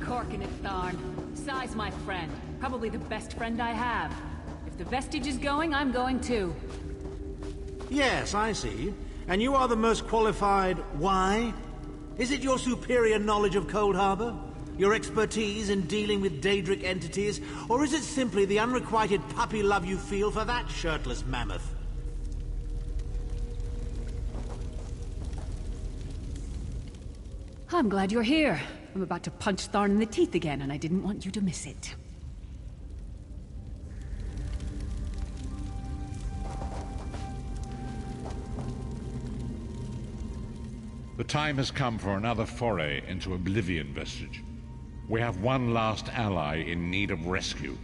cork in it, Tharn. Sai's my friend. Probably the best friend I have. If the vestige is going, I'm going too. Yes, I see. And you are the most qualified. Why? Is it your superior knowledge of Cold Harbor? Your expertise in dealing with Daedric entities? Or is it simply the unrequited puppy love you feel for that shirtless mammoth? I'm glad you're here. I'm about to punch Tharn in the teeth again, and I didn't want you to miss it. The time has come for another foray into Oblivion Vestige. We have one last ally in need of rescue.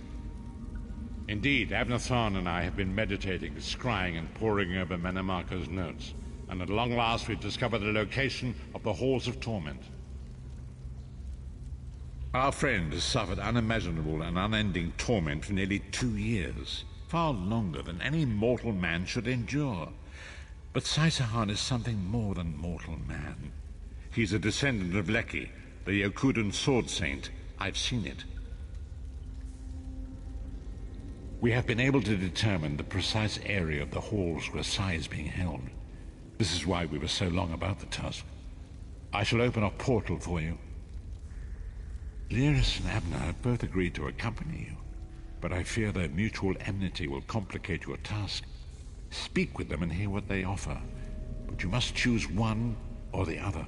Indeed, Abnathan and I have been meditating, scrying and poring over Menemarco's notes, and at long last we've discovered the location of the Halls of Torment. Our friend has suffered unimaginable and unending torment for nearly 2 years, far longer than any mortal man should endure. But Saisahan is something more than mortal man. He's a descendant of Leki, the Yokudan sword saint. I've seen it. We have been able to determine the precise area of the halls where Sai is being held. This is why we were so long about the task. I shall open a portal for you. Lyris and Abner have both agreed to accompany you, but I fear their mutual enmity will complicate your task. Speak with them and hear what they offer, but you must choose one or the other.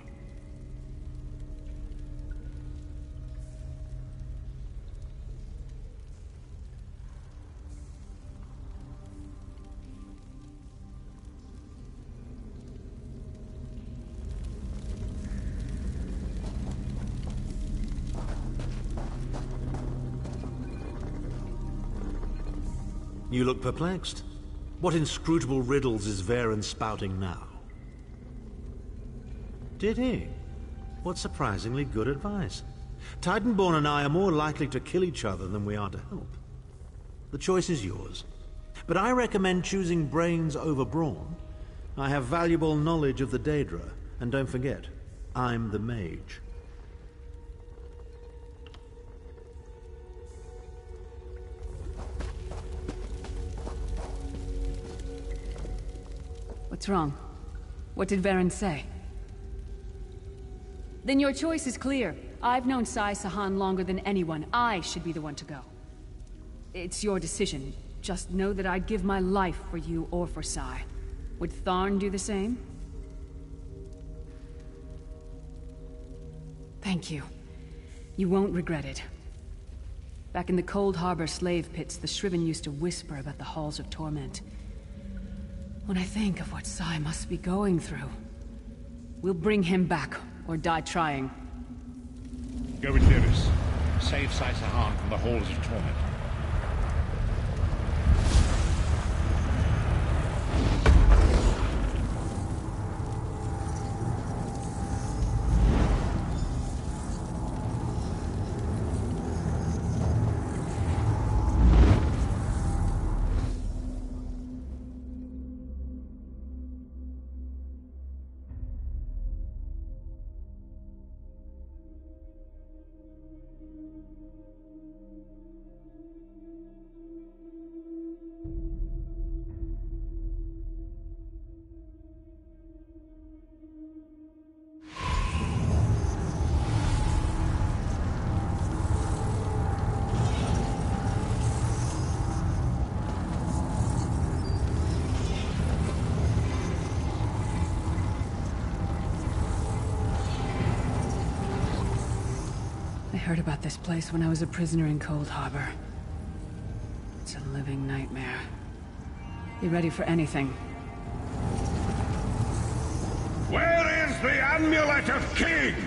You look perplexed. What inscrutable riddles is Varen spouting now? Did he? What surprisingly good advice. Titanborn and I are more likely to kill each other than we are to help. The choice is yours. But I recommend choosing brains over brawn. I have valuable knowledge of the Daedra, and don't forget, I'm the mage. What's wrong? What did Varen say? Then your choice is clear. I've known Sai-Sahan longer than anyone. I should be the one to go. It's your decision. Just know that I'd give my life for you or for Sai. Would Tharn do the same? Thank you. You won't regret it. Back in the Cold Harbor slave pits, the Shriven used to whisper about the Halls of Torment. When I think of what Sai must be going through, we'll bring him back, or die trying. Go with Lyris. Save Sai-Sahan from the Halls of Torment. I heard about this place when I was a prisoner in Cold Harbor. It's a living nightmare. Be ready for anything. Where is the Amulet of Kings?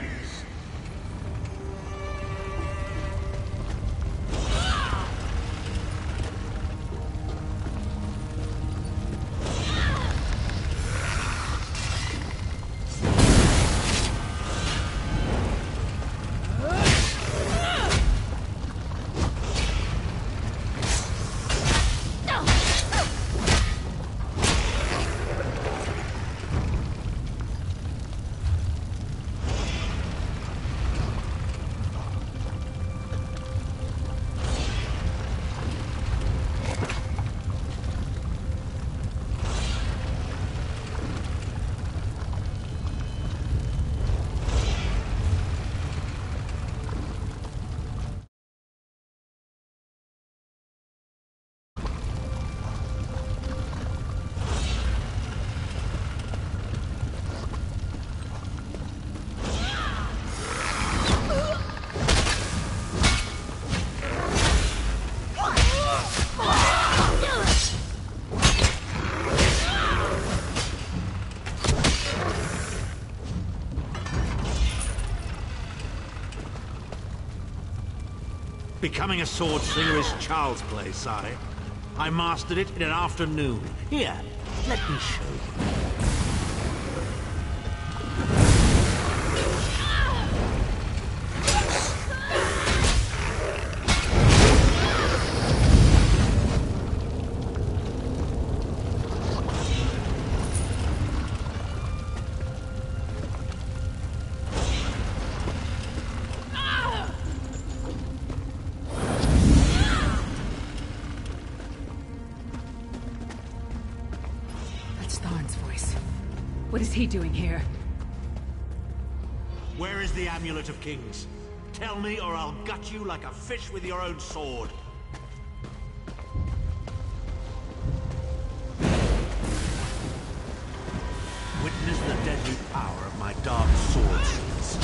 Becoming a sword slinger is child's play, Si. I mastered it in an afternoon. Here, let me show you. What is he doing here? Where is the Amulet of Kings? Tell me or I'll gut you like a fish with your own sword. Witness the deadly power of my dark sword sheaths.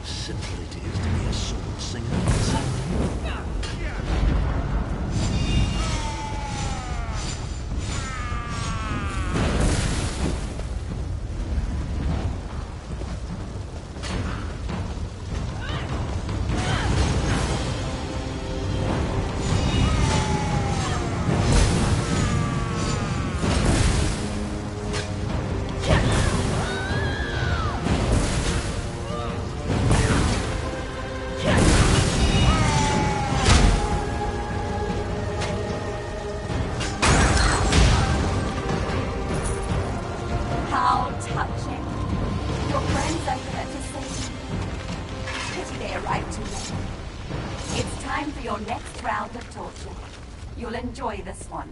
Simple it is to be a sword singer. You'll enjoy this one.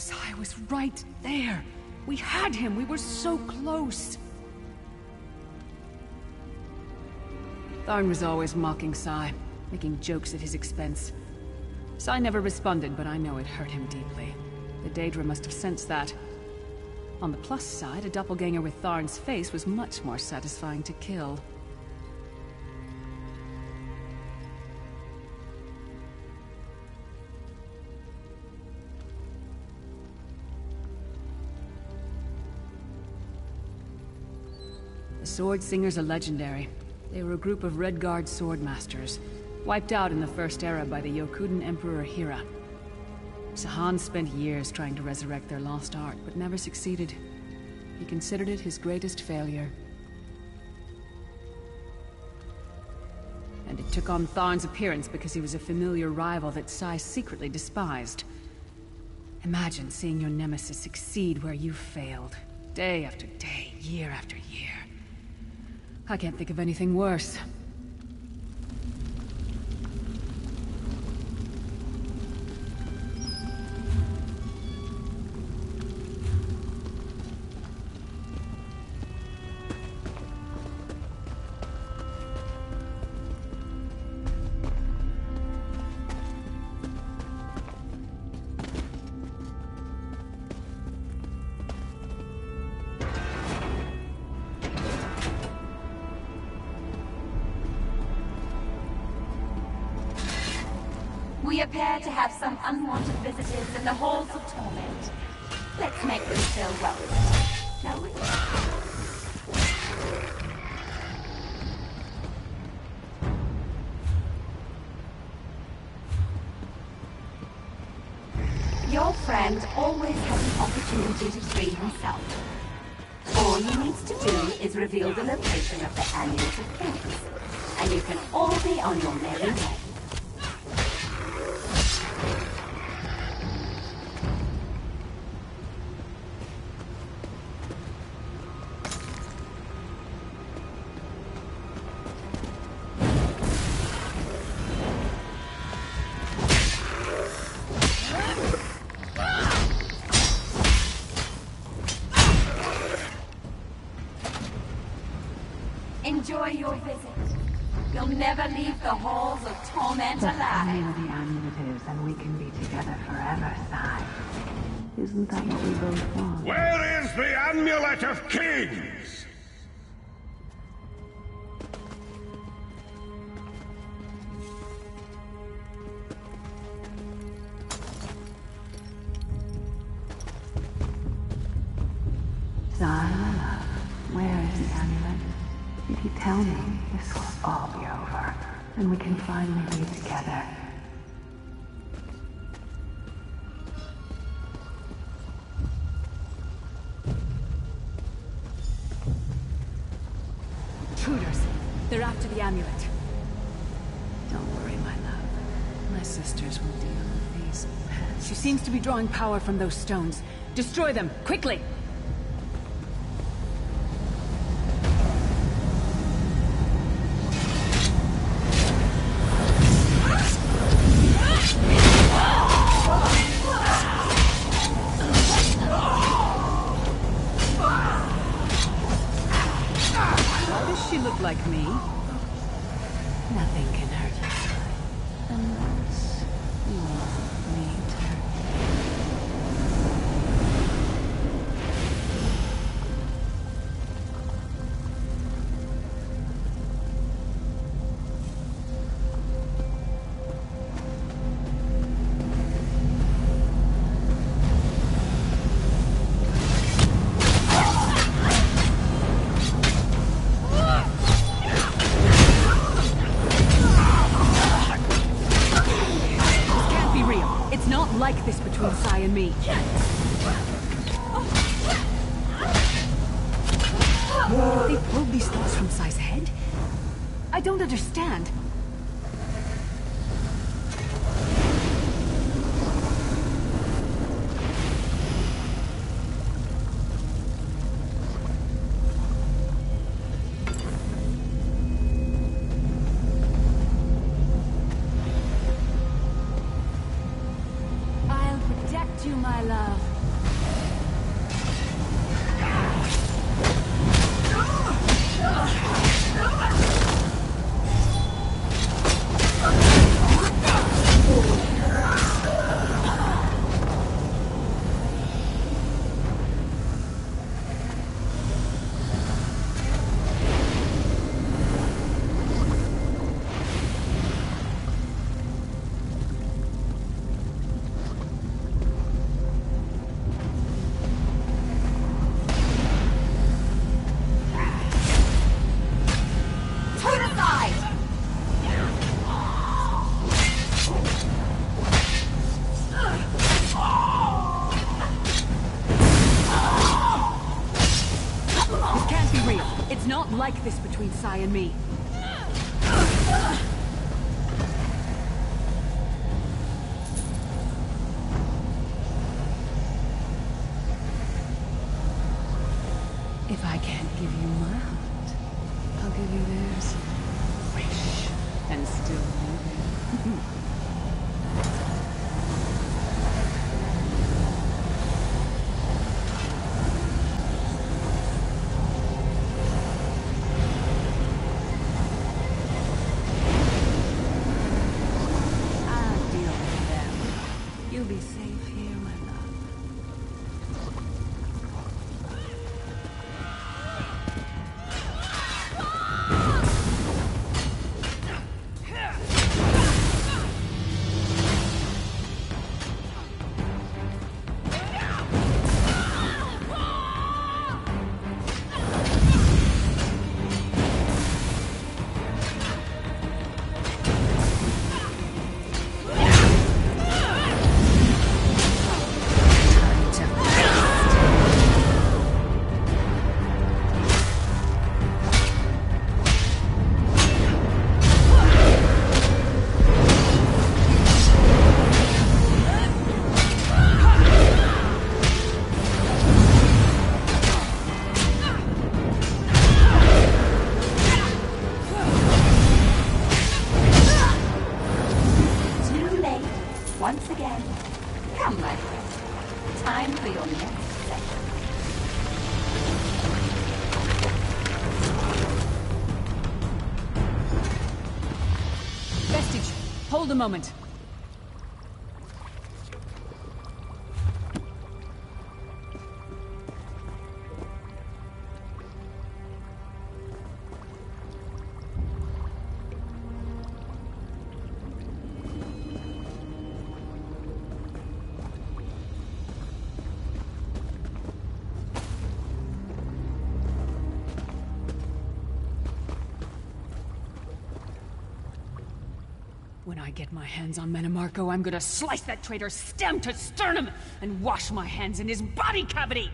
Sai was right there. We had him. We were so close. Tharn was always mocking Sai, making jokes at his expense. Sai never responded, but I know it hurt him deeply. The Daedra must have sensed that. On the plus side, a doppelganger with Tharn's face was much more satisfying to kill. The Sword Singers are legendary. They were a group of Red Guard swordmasters, wiped out in the First Era by the Yokudan Emperor Hira. Sahan spent years trying to resurrect their lost art, but never succeeded. He considered it his greatest failure. And it took on Tharn's appearance because he was a familiar rival that Sai secretly despised. Imagine seeing your nemesis succeed where you failed. Day after day, year after year. I can't think of anything worse. We appear to have some unwanted visitors in the halls of Torment. Let's make them feel welcome, shall we? Your friend always has an opportunity to free himself. All he needs to do is reveal the location of the amulet of kings, and you can all be on your merry way. Enjoy your visit. You'll never leave the halls of Torment alive. The amulet is, and we can be together forever, Sai. Isn't that what we both want? Where is the Amulet of Kings? Sai, my love, where is the amulet? If you tell me, this will all be over, and we can finally be together. Intruders! They're after the amulet. Don't worry, my love. My sisters will deal with these pests. She seems to be drawing power from those stones. Destroy them, quickly! She looked like me. Nothing can hurt you, unless you want me to hurt like this between Sai and me. They pulled these thoughts from Sai's head? I don't understand. You, my love. like this between Sai and me. If I can't give you my heart, I'll give you theirs. Fresh and still moving. I'll deal with them. You'll be safe here, my love. Once again, come my friend. Time for your next session. Vestige, hold a moment. When I get my hands on Menomarco, I'm gonna slice that traitor stem to sternum and wash my hands in his body cavity!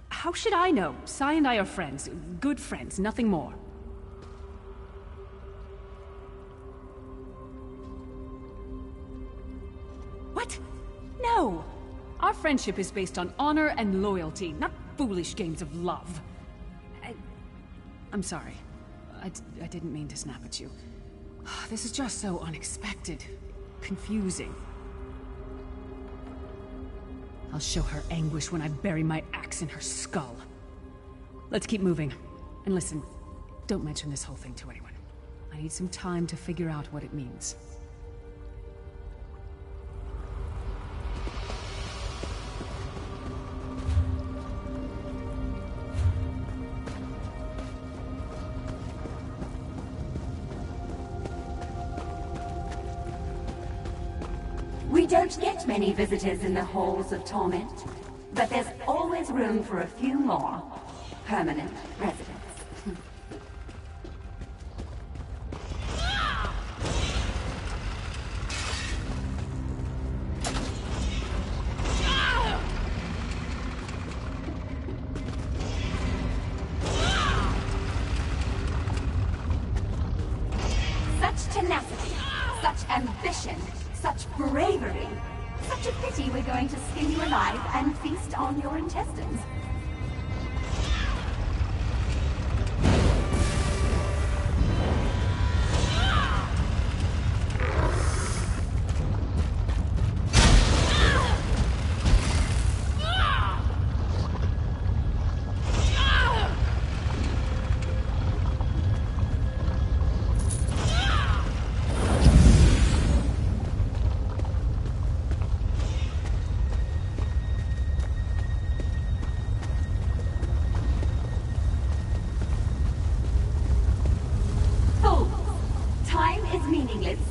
How should I know? Sai and I are friends. Good friends, nothing more. What? No! Our friendship is based on honor and loyalty, not foolish games of love. I'm sorry. I didn't mean to snap at you. This is just so unexpected. Confusing. I'll show her anguish when I bury my axe in her skull. Let's keep moving. And listen, don't mention this whole thing to anyone. I need some time to figure out what it means. We don't get many visitors in the halls of Torment, but there's always room for a few more permanent residents. Such tenacity, such ambition, such bravery. Such a pity we're going to skin you alive and feast on your intestines.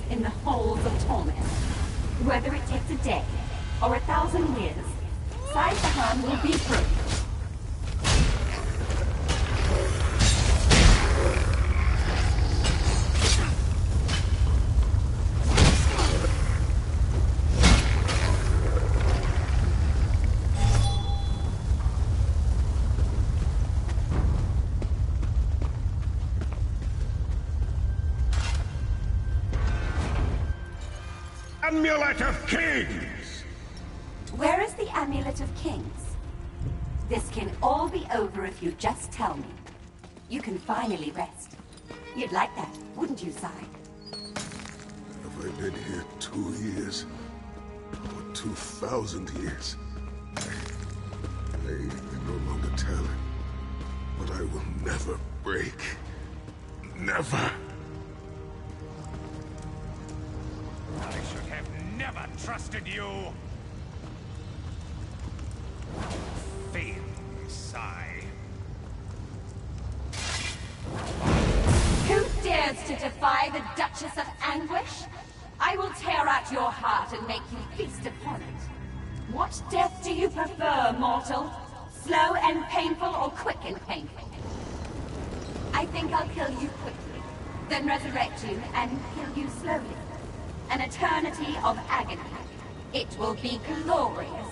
In the halls of Torment. Whether it takes a day or 1,000 years, Sai-Sahan will be free. Amulet of Kings! Where is the Amulet of Kings? This can all be over if you just tell me. You can finally rest. You'd like that, wouldn't you, Sai? Have I been here 2 years? Or 2,000 years? I can no longer tell. But I will never break. Never! I should have never trusted you! Fail me, Sai. Who dares to defy the Duchess of Anguish? I will tear out your heart and make you feast upon it. What death do you prefer, mortal? Slow and painful or quick and painful? I think I'll kill you quickly, then resurrect you and kill you slowly. An eternity of agony. It will be glorious.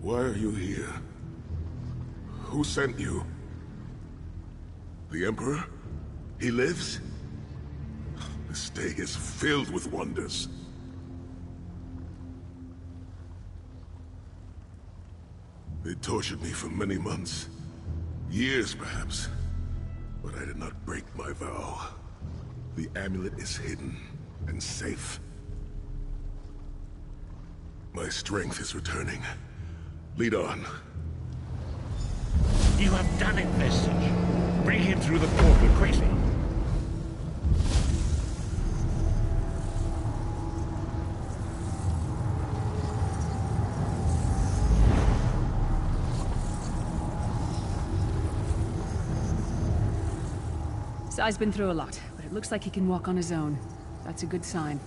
Why are you here? Who sent you? The Emperor? He lives? This day is filled with wonders. They tortured me for many months. Years, perhaps. But I did not break my vow. The amulet is hidden and safe. My strength is returning. Lead on. You have done it, Vestige. Bring him through the portal quickly. Sai's been through a lot, but it looks like he can walk on his own. That's a good sign.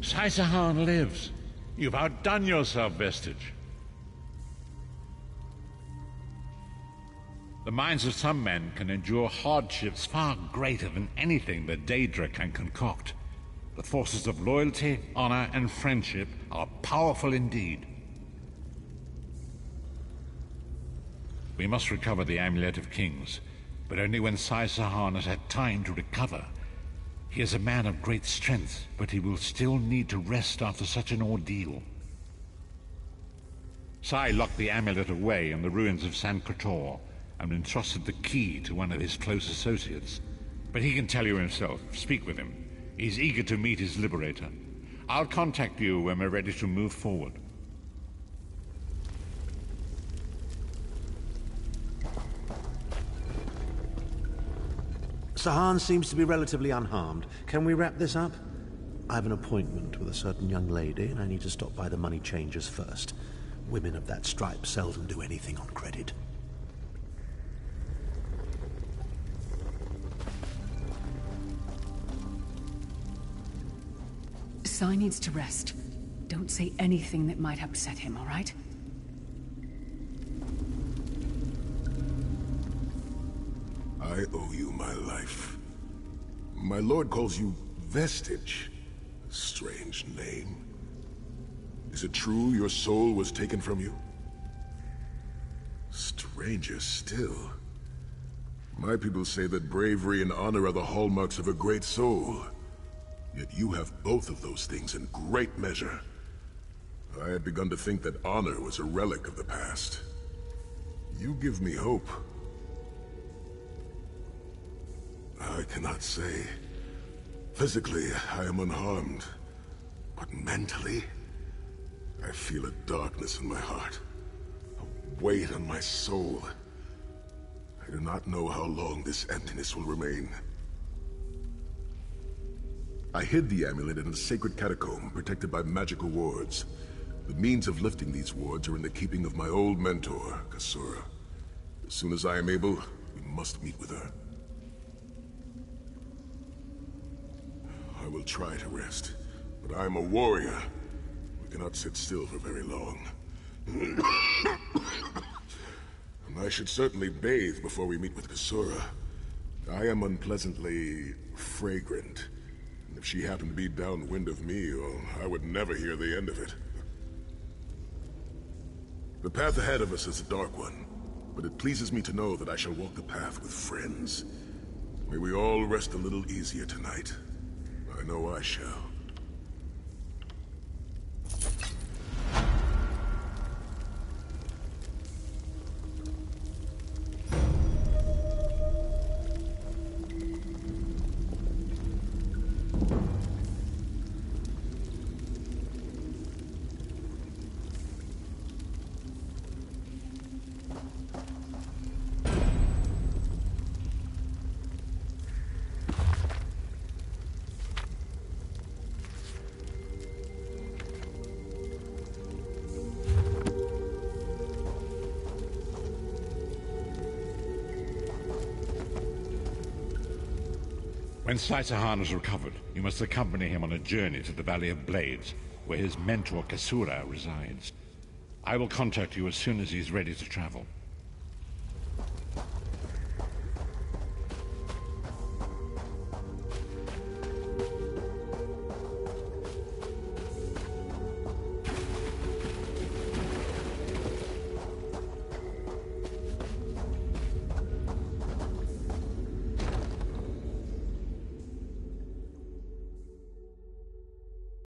Saisahan lives. You've outdone yourself, Vestige. The minds of some men can endure hardships far greater than anything that Daedra can concoct. The forces of loyalty, honor, and friendship are powerful indeed. We must recover the Amulet of Kings, but only when Saisahan has had time to recover. He is a man of great strength, but he will still need to rest after such an ordeal. Sai locked the amulet away in the ruins of San Kotor and entrusted the key to one of his close associates. But he can tell you himself. Speak with him. He's eager to meet his liberator. I'll contact you when we're ready to move forward. Sahan seems to be relatively unharmed. Can we wrap this up? I have an appointment with a certain young lady, and I need to stop by the money changers first. Women of that stripe seldom do anything on credit. Sai needs to rest. Don't say anything that might upset him, all right? I owe you my life. My lord calls you Vestige. Strange name. Is it true your soul was taken from you? Stranger still. My people say that bravery and honor are the hallmarks of a great soul. Yet you have both of those things in great measure. I had begun to think that honor was a relic of the past. You give me hope. I cannot say. Physically, I am unharmed. But mentally, I feel a darkness in my heart. A weight on my soul. I do not know how long this emptiness will remain. I hid the amulet in a sacred catacomb protected by magical wards. The means of lifting these wards are in the keeping of my old mentor, Kasura. As soon as I am able, we must meet with her. I will try to rest, but I am a warrior. We cannot sit still for very long. And I should certainly bathe before we meet with Kasura. I am unpleasantly fragrant. And if she happened to be downwind of me, well, I would never hear the end of it. The path ahead of us is a dark one, but it pleases me to know that I shall walk the path with friends. May we all rest a little easier tonight. I know I shall. When Saisahan is recovered, you must accompany him on a journey to the Valley of Blades, where his mentor Kasura resides. I will contact you as soon as he's ready to travel.